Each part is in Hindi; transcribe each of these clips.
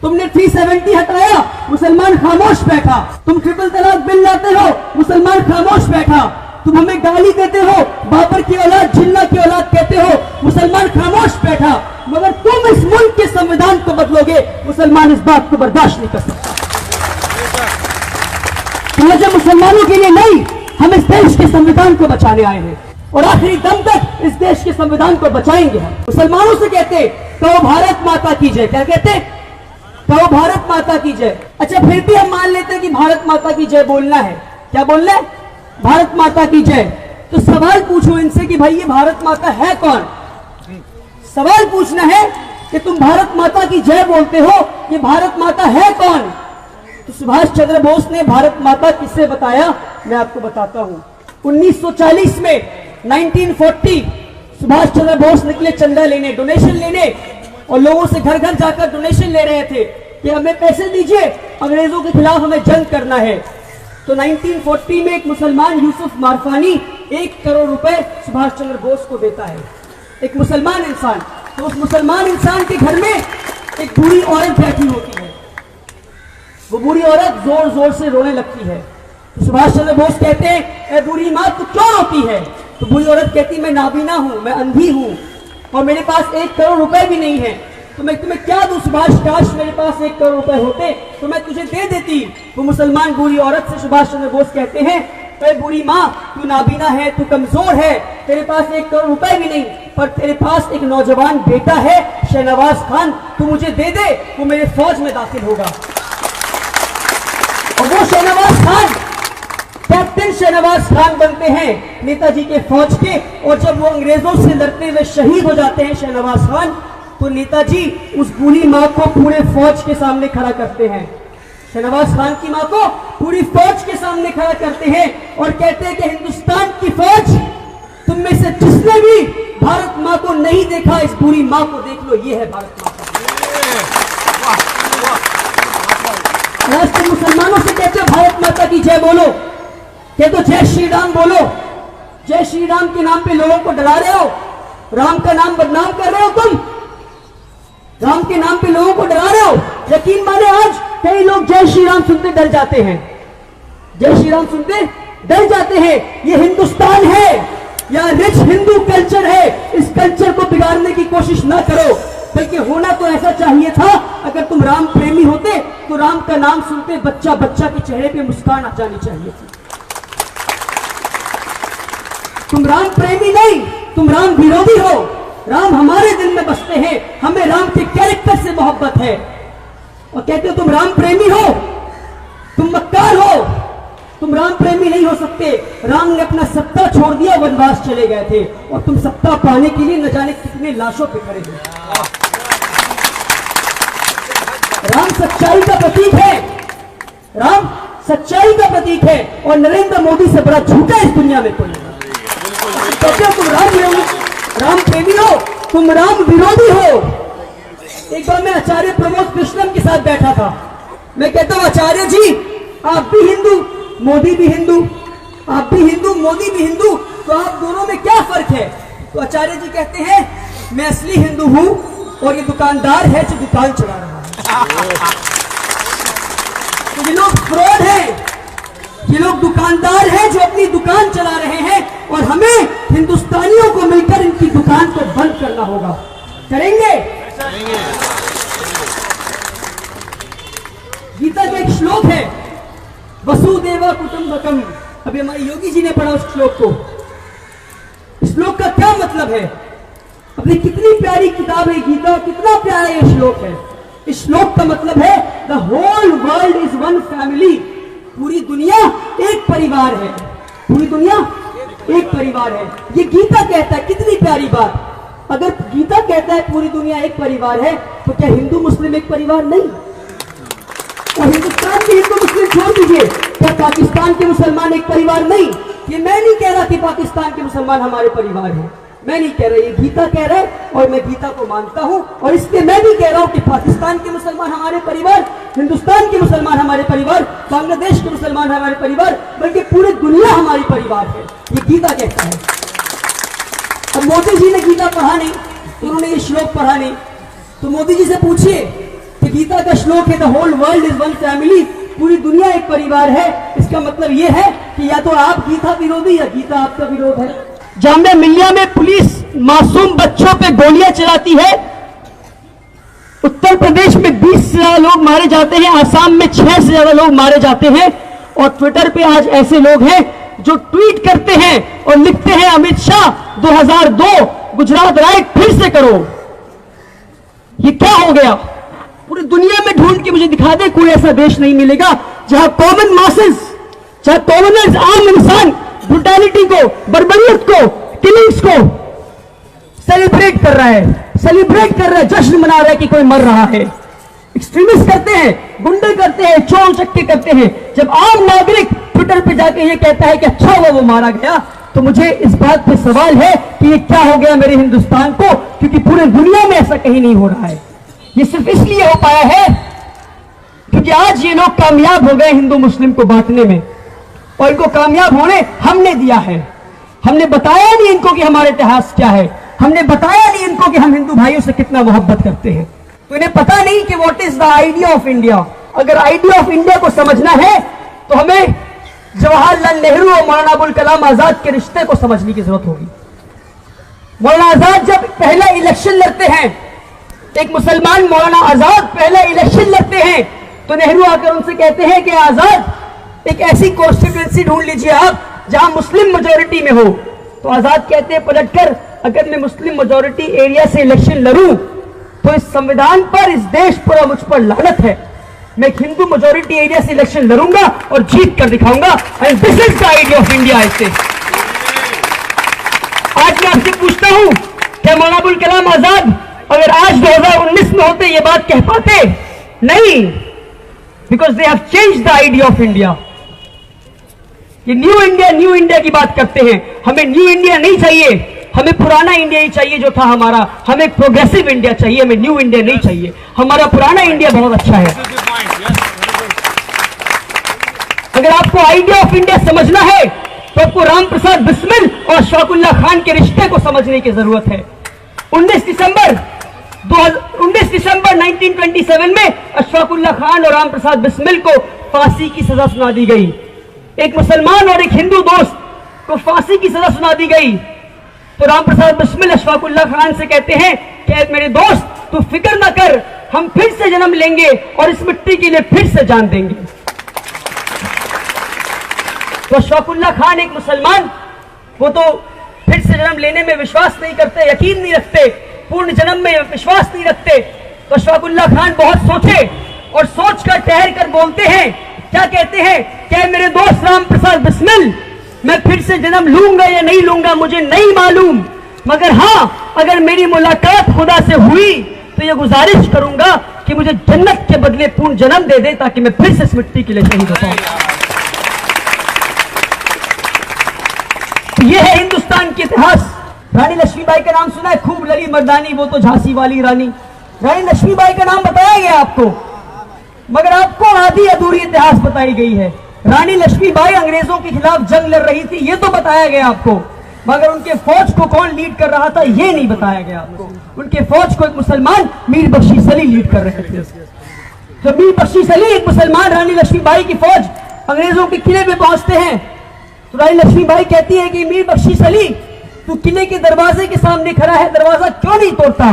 तुमने 370 हटाया, मुसलमान खामोश बैठा। तुम ट्रिपल तलाक बिल लाते हो, मुसलमान खामोश बैठा। तुम हमें गाली देते हो, बाबर की औलाद, जिन्ना की औलाद कहते हो, मुसलमान खामोश बैठा। मगर तुम इस मुल्क के संविधान को बदलोगे, मुसलमान इस बात को बर्दाश्त नहीं कर सकता। तो वजह मुसलमानों के लिए नहीं, हम इस देश के संविधान को बचाने आए हैं और आखिरी दम तक इस देश के संविधान को बचाएंगे। हम मुसलमानों से कहते कहो भारत माता की जय। क्या कहते? कहो भारत माता की जय। अच्छा, फिर भी हम मान लेते हैं कि भारत माता की जय बोलना है। क्या बोलना है? भारत माता की जय। तो सवाल पूछो इनसे कि भाई ये भारत माता है कौन? सवाल पूछना है कि तुम भारत माता की जय बोलते हो, ये भारत माता है कौन? तो सुभाष चंद्र बोस ने भारत माता किससे बताया, मैं आपको बताता हूं। 1940 में 1940 सुभाष चंद्र बोस निकले चंदा लेने, डोनेशन लेने, और लोगों से घर घर जाकर डोनेशन ले रहे थे कि हमें पैसे दीजिए, अंग्रेजों के खिलाफ हमें जंग करना है। तो 1940 में एक मुसलमान यूसुफ मारफानी 1 करोड़ रुपए सुभाष चंद्र बोस को देता है, एक मुसलमान इंसान। तो उस मुसलमान इंसान के घर में एक बूढ़ी औरत बैठी होती है। वो बूढ़ी औरत जोर जोर से रोने लगती है। तो सुभाष चंद्र बोस कहते हैं, ए बूढ़ी माँ तू क्यों रोती है? तो बूढ़ी औरत कहती, मैं नाबीना हूं, मैं अंधी हूं और मेरे पास 1 करोड़ रुपए भी नहीं है, तो मैं तुम्हें क्या दूं सुभाष? काश मेरे पास 1 करोड़ रुपए होते तो मैं तुझे दे देती। वो मुसलमान बूढ़ी औरत से सुभाष चंद्र बोस कहते हैं, अरे बूढ़ी माँ तू नाबीना है, तू कमजोर है, तेरे पास 1 करोड़ रुपए भी नहीं, पर तेरे पास एक नौजवान बेटा है शहनवाज खान, तू मुझे दे दे, वो मेरे फौज में दाखिल होगा। और वो शहनवाज खान कैप्टन शहनवाज खान बनते हैं नेताजी के फौज के। और जब वो अंग्रेजों से लड़ते हुए शहीद हो जाते हैं शहनवाज खान, तो नेताजी उस बूढ़ी माँ को पूरे फौज के सामने खड़ा करते हैं। शहनवाज खान की माँ को पूरी फौज के सामने खड़ा करते हैं और कहते हैं कि हिंदुस्तान की फौज, तुम में से जिसने भी भारत माँ को नहीं देखा, इस बूढ़ी माँ को देख लो, ये है भारत माता। मुसलमानों से कहते हो भारत माता की जय बोलो, कहते हो जय श्री राम बोलो। जय श्री राम के नाम पे लोगों को डरा रहे हो, राम का नाम बदनाम कर रहे हो, तुम राम के नाम पे लोगों को डरा रहे हो। यकीन माने आज कई लोग जय श्री राम सुनते डर जाते हैं, जय श्री राम सुनते डर जाते हैं। ये हिंदुस्तान है या रिच हिंदू कल्चर है, इस कल्चर को बिगाड़ने की कोशिश ना करो, बल्कि होना तो ऐसा चाहिए था। अगर तुम राम प्रेमी होते तो राम का नाम सुनते बच्चा बच्चा के चेहरे पे मुस्कान आ जानी चाहिए थी। तुम राम प्रेमी नहीं, तुम राम विरोधी हो। राम हमारे दिल में बसते हैं, हमें राम के कैरेक्टर से मोहब्बत है। और कहते हो तुम राम प्रेमी हो, तुम मक्कार हो, तुम राम प्रेमी नहीं हो सकते। राम ने अपना सत्ता छोड़ दिया, वनवास चले गए थे, और तुम सत्ता पाने के लिए न जाने कितने लाशों पे खड़े हो। राम सच्चाई का प्रतीक है, राम सच्चाई का प्रतीक है, और नरेंद्र मोदी से बड़ा झूठा इस दुनिया में कोई नहीं। कहते हो तुम राम प्रेमी हो, तुम राम विरोधी हो। एक बार मैं आचार्य प्रमोद कृष्णम के साथ बैठा था। मैं कहता हूं आचार्य जी, आप भी हिंदू, मोदी भी हिंदू, आप भी हिंदू, मोदी भी हिंदू, तो आप दोनों में क्या फर्क है? तो आचार्य जी कहते हैं, मैं असली हिंदू हूं और ये दुकानदार है जो दुकान चला रहा है। तो ये लोग फ्रॉड हैं, ये लोग दुकानदार हैं जो अपनी दुकान चला रहे हैं, और हमें हिंदुस्तानियों को मिलकर इनकी दुकान को बंद करना होगा। करेंगे? गीता का एक श्लोक है, वसुदेव कुटुंबकम। अभी हमारे योगी जी ने पढ़ा उस श्लोक को। इस श्लोक का क्या मतलब है? अपनी कितनी प्यारी किताब है गीता, कितना प्यारा ये श्लोक है। इस श्लोक का मतलब है the whole world is one family. पूरी दुनिया एक परिवार है, पूरी दुनिया एक परिवार है। ये गीता कहता है, कितनी प्यारी बात। अगर गीता कहता है पूरी दुनिया एक परिवार है, तो क्या हिंदू मुस्लिम एक परिवार नहीं? और हिंदुस्तान के हिंदू मुस्लिम छोड़ दीजिए, क्या पाकिस्तान के मुसलमान एक परिवार नहीं? ये मैं नहीं कह रहा कि पाकिस्तान के मुसलमान हमारे परिवार हैं, मैं नहीं कह रहा, ये गीता कह रहा है, और मैं गीता को मानता हूं, और इसलिए मैं भी कह रहा हूं कि पाकिस्तान के मुसलमान हमारे परिवार, हिंदुस्तान के मुसलमान हमारे परिवार, बांग्लादेश के मुसलमान हमारे परिवार, बल्कि पूरी दुनिया हमारी परिवार है। ये गीता कहता है। अब मोदी जी ने गीता पढ़ा नहीं, उन्होंने ये श्लोक पढ़ा नहीं, तो मोदी जी से पूछिए कि गीता का श्लोक है, the whole world is one family, पूरी दुनिया एक परिवार है। इसका मतलब यह है कि या तो आप गीता विरोधी या गीता आपका विरोध है। जामिया मिल्लिया में पुलिस मासूम बच्चों पे गोलियां चलाती है। उत्तर प्रदेश में 20 से ज्यादा लोग मारे जाते हैं, आसाम में 6 से ज्यादा लोग मारे जाते हैं। और ट्विटर पे आज ऐसे लोग हैं जो ट्वीट करते हैं और लिखते हैं अमित शाह 2002 गुजरात राइट फिर से करो। ये क्या हो गया? पूरी दुनिया में ढूंढ के मुझे दिखा दे कोई ऐसा देश नहीं मिलेगा जहां कॉमन मासेस, जहां कॉमनर्स, आम इंसान ब्रुटैलिटी को, बर्बरियत को, किलिंग्स को सेलिब्रेट कर रहा है, जश्न मना रहा है कि कोई मर रहा है। एक्सट्रीमिस्ट करते हैं, गुंडे करते हैं, चोर चक्के करते हैं। जब आम नागरिक ट्विटर पे जाके ये कहता है कि अच्छा हुआ वो मारा गया, तो मुझे इस बात पे सवाल है कि ये क्या हो गया मेरे हिंदुस्तान को, क्योंकि पूरे दुनिया में ऐसा कहीं नहीं हो रहा है। ये सिर्फ इसलिए हो पाया है क्योंकि आज ये लोग कामयाब हो गए हिंदू मुस्लिम को बांटने में, और इनको कामयाब होने हमने दिया है। हमने बताया नहीं इनको कि हमारा इतिहास क्या है, हमने बताया नहीं इनको कि हम हिंदू भाइयों से कितना मोहब्बत करते हैं। तो इन्हें पता नहीं कि what is the idea of India. अगर आइडिया ऑफ इंडिया को समझना है तो हमें जवाहरलाल नेहरू और मौलाना अबुल कलाम आजाद के रिश्ते को समझने की जरूरत होगी। मौलाना आजाद जब पहला इलेक्शन लड़ते हैं, एक मुसलमान मौलाना आजाद पहला इलेक्शन लड़ते हैं, तो नेहरू आकर उनसे कहते हैं कि आजाद एक ऐसी कॉन्स्टिट्यूएंसी ढूंढ लीजिए आप जहां मुस्लिम मेजोरिटी में हो। तो आजाद कहते हैं पलटकर, अगर मैं मुस्लिम मेजोरिटी एरिया से इलेक्शन लड़ूं तो इस संविधान पर, इस देश पर और मुझ पर लानत है। मैं एक हिंदू मेजोरिटी एरिया से इलेक्शन लड़ूंगा और जीत कर दिखाऊंगा। And this is the idea of India. ऐसे आज मैं आपसे पूछता हूं, क्या मौलाना अबुल कलाम आजाद अगर आज 2019 में होते ये बात कह पाते? नहीं, because they have changed the idea of India. ये न्यू इंडिया की बात करते हैं। हमें न्यू इंडिया नहीं चाहिए, हमें पुराना इंडिया ही चाहिए जो था हमारा। हमें एक प्रोग्रेसिव इंडिया चाहिए, हमें न्यू इंडिया नहीं चाहिए। हमारा पुराना इंडिया बहुत अच्छा है। अगर आपको आइडिया ऑफ इंडिया समझना है तो आपको राम प्रसाद बिस्मिल और अशफाकुल्लाह खान के रिश्ते को समझने की जरूरत है। 19 दिसंबर 1927 में अशफाकुल्लाह खान और राम प्रसाद बिस्मिल को फांसी की सजा सुना दी गई। एक मुसलमान और एक हिंदू दोस्त को फांसी की सजा सुना दी गई। तो राम प्रसाद बिस्मिल अशफाकुल्लाह खान से कहते हैं कि मेरे दोस्त तू फिक्र ना कर, हम फिर से जन्म लेंगे और इस मिट्टी के लिए फिर से जान देंगे। तो अशफाकुल्लाह खान एक मुसलमान, वो तो फिर से जन्म लेने में विश्वास नहीं करते, यकीन नहीं रखते, पूर्ण जन्म में विश्वास नहीं रखते। तो अशफाकुल्लाह खान बहुत सोचे और सोच कर ठहर कर बोलते हैं, क्या कहते हैं? क्या मेरे दोस्त राम प्रसाद बिस्मिल, मैं फिर से जन्म लूंगा या नहीं लूंगा मुझे नहीं मालूम, मगर हां, अगर मेरी मुलाकात खुदा से हुई तो यह गुजारिश करूंगा कि मुझे जन्नत के बदले पूर्ण जन्म दे दे, ताकि मैं फिर से इस मिट्टी के लिए शहीद हो पाऊं। यह है हिंदुस्तान के इतिहास। रानी लक्ष्मीबाई का नाम सुना है? खूब लड़ी मर्दानी, वो तो झांसी वाली रानी। रानी लक्ष्मीबाई का नाम बताया गया आपको, मगर आपको आधी अधूरी इतिहास बताई गई है। रानी लक्ष्मीबाई अंग्रेजों के खिलाफ जंग लड़ रही थी, ये तो बताया गया आपको, मगर उनके फौज को कौन लीड कर रहा था ये नहीं बताया गया आपको। उनके फौज को एक मुसलमान मीर बख्शी सली लीड कर रहे थे। जब मीर बख्शी सली, एक मुसलमान, रानी लक्ष्मीबाई की फौज अंग्रेजों के किले में पहुंचते हैं, तो रानी लक्ष्मीबाई कहती है कि मीर बख्शी सली, तू किले के दरवाजे के सामने खड़ा है, दरवाजा क्यों नहीं तोड़ता?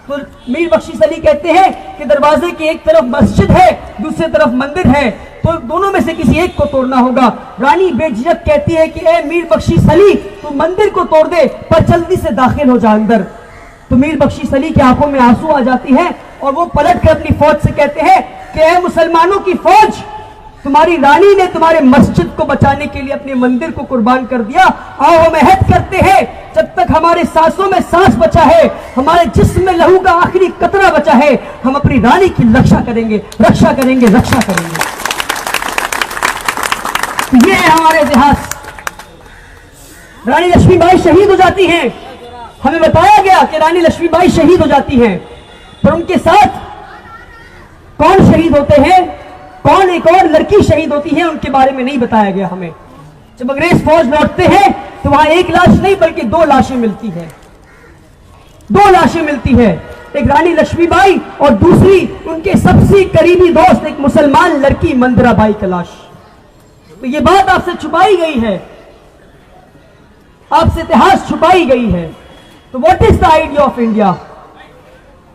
तो मीर बख्शी सली कहते हैं कि दरवाजे की एक तरफ मस्जिद है, दूसरी तरफ मंदिर है, तो दोनों में से किसी एक को तोड़ना होगा। रानी बेझिझक कहती है कि ए मीर बख्शी सली, तू मंदिर को तोड़ दे पर जल्दी से दाखिल हो जा अंदर। तो मीर बख्शी सली की आंखों में आंसू आ जाती हैं और वो पलट कर अपनी फौज से कहते हैं कि ए मुसलमानों की फौज, तुम्हारी रानी ने तुम्हारे मस्जिद को बचाने के लिए अपने मंदिर को कुर्बान कर दिया। आओ हम अहद करते हैं, जब तक हमारे सांसों में सांस बचा है, हमारे जिस्म में लहू का आखिरी कतरा बचा है, हम अपनी रानी की रक्षा करेंगे, रक्षा करेंगे, रक्षा करेंगे। ये है हमारे इतिहास। रानी लक्ष्मीबाई शहीद हो जाती हैं। हमें बताया गया कि रानी लक्ष्मीबाई शहीद हो जाती हैं, पर उनके साथ कौन शहीद होते हैं, कौन एक और लड़की शहीद होती है, उनके बारे में नहीं बताया गया हमें। जब अंग्रेज फौज लौटते हैं तो वहां एक लाश नहीं बल्कि 2 लाशें मिलती है, 2 लाशें मिलती है। एक रानी लक्ष्मीबाई और दूसरी उनके सबसे करीबी दोस्त एक मुसलमान लड़की मंदिराबाई की लाश। तो ये बात आपसे छुपाई गई है, आपसे इतिहास छुपाई गई है। तो what is the idea of India?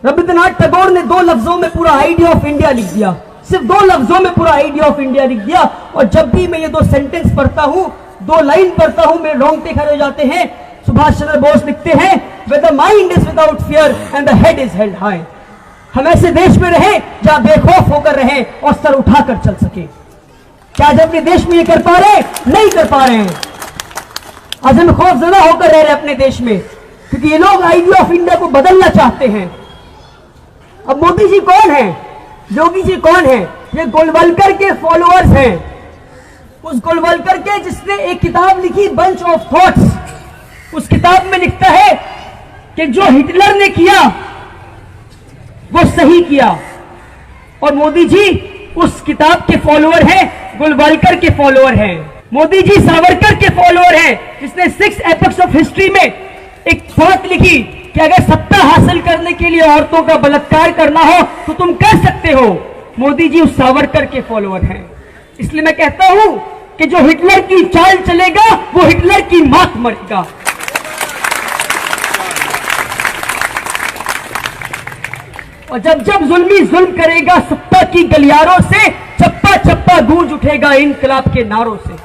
Rabindranath Tagore ने 2 लफ्जों में पूरा आइडिया ऑफ इंडिया लिख दिया, सिर्फ 2 लफ्जों में पूरा आइडिया ऑफ इंडिया लिख दिया। और जब भी मैं ये 2 सेंटेंस पढ़ता हूं, 2 लाइन पढ़ता हूं, मेरे रोंगटे खड़े हो जाते हैं। सुभाष चंद्र बोस लिखते हैं, where the mind is without fear and the head is held high। हम ऐसे देश में रहे जहां बेखौफ होकर रहे और सर उठाकर चल सके। क्या आज अपने देश में ये कर पा रहे? नहीं कर पा रहे हैं। आज हम खौफजदा होकर रह रहे अपने देश में, क्योंकि ये लोग आइडिया ऑफ इंडिया को बदलना चाहते हैं। अब मोदी जी कौन है? योगी जी कौन है? ये गोलवलकर के फॉलोअर्स हैं। उस गोलवलकर के जिसने एक किताब लिखी, बंच ऑफ थॉट्स। उस किताब में लिखता है कि जो हिटलर ने किया वो सही किया। और मोदी जी उस किताब के फॉलोअर हैं, गोलवलकर के फॉलोअर हैं। मोदी जी सावरकर के फॉलोअर हैं, जिसने 6 एपिक्स ऑफ हिस्ट्री में एक बात लिखी कि अगर सत्ता हासिल करने के लिए औरतों का बलात्कार करना हो तो तुम कर सकते हो। मोदी जी उस सावरकर के फॉलोअर हैं। इसलिए मैं कहता हूं कि जो हिटलर की चाल चलेगा वो हिटलर की मौत मरेगा। और जब जब जुल्मी जुल्म करेगा सत्ता की गलियारों से, चप्पा चप्पा गूंज उठेगा इनकलाब के नारों से।